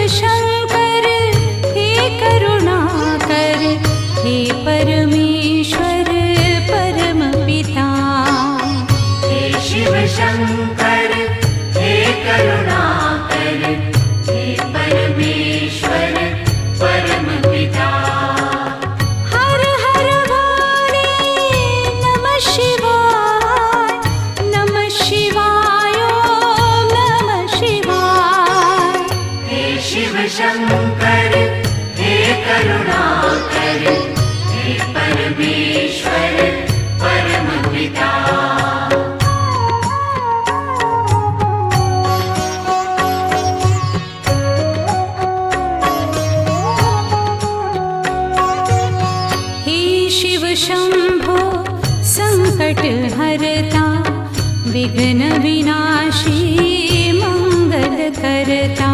शंकर हे करुणाकर, हे परमेश्वर परम पिता। हे शिव शंकर हे करुणाकर, हे परमेश्वर परम पिता। हर हर भोले नमः शिवाय, नमः शिवाय ओम नमः शिवाय। हे शिव शंकर हे करुणाकर, हे परमेश्वर परम पिता। हे शिव शंभो संकट हरता, विघ्न विनाशी मंगल करता।